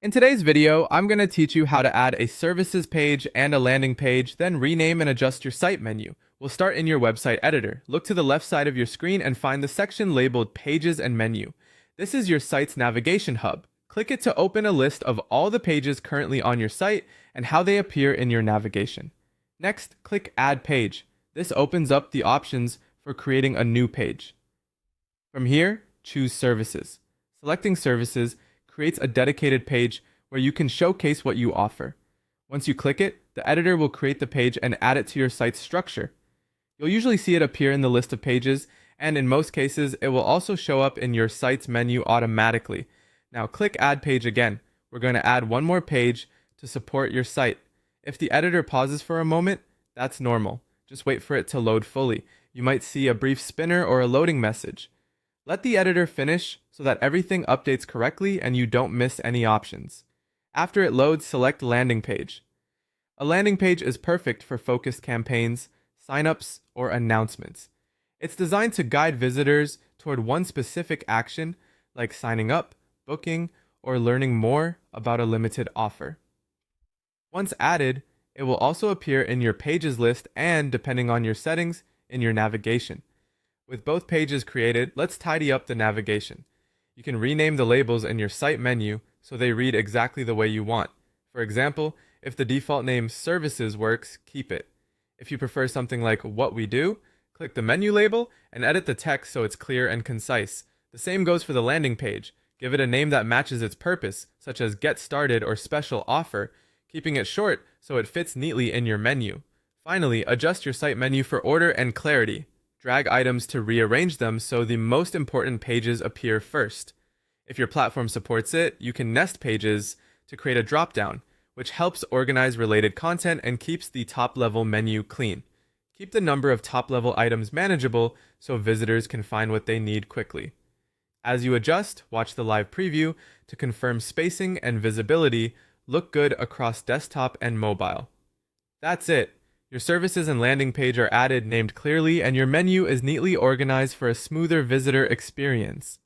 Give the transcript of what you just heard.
In today's video, I'm going to teach you how to add a services page and a landing page, then rename and adjust your site menu. We'll start in your website editor. Look to the left side of your screen and find the section labeled Pages and Menu. This is your site's navigation hub. Click it to open a list of all the pages currently on your site and how they appear in your navigation. Next, click Add Page. This opens up the options for creating a new page. From here, choose Services. Selecting Services creates a dedicated page where you can showcase what you offer. Once you click it, the editor will create the page and add it to your site's structure. You'll usually see it appear in the list of pages, and in most cases, it will also show up in your site's menu automatically. Now click Add Page again. We're going to add one more page to support your site. If the editor pauses for a moment, that's normal. Just wait for it to load fully. You might see a brief spinner or a loading message. Let the editor finish so that everything updates correctly and you don't miss any options. After it loads, select Landing Page. A landing page is perfect for focused campaigns, signups, or announcements. It's designed to guide visitors toward one specific action, like signing up, booking, or learning more about a limited offer. Once added, it will also appear in your pages list and, depending on your settings, in your navigation. With both pages created, let's tidy up the navigation. You can rename the labels in your site menu so they read exactly the way you want. For example, if the default name Services works, keep it. If you prefer something like What We Do, click the menu label and edit the text so it's clear and concise. The same goes for the landing page. Give it a name that matches its purpose, such as Get Started or Special Offer, keeping it short so it fits neatly in your menu. Finally, adjust your site menu for order and clarity. Drag items to rearrange them so the most important pages appear first. If your platform supports it, you can nest pages to create a dropdown, which helps organize related content and keeps the top-level menu clean. Keep the number of top-level items manageable so visitors can find what they need quickly. As you adjust, watch the live preview to confirm spacing and visibility look good across desktop and mobile. That's it. Your services and landing page are added, named clearly, and your menu is neatly organized for a smoother visitor experience.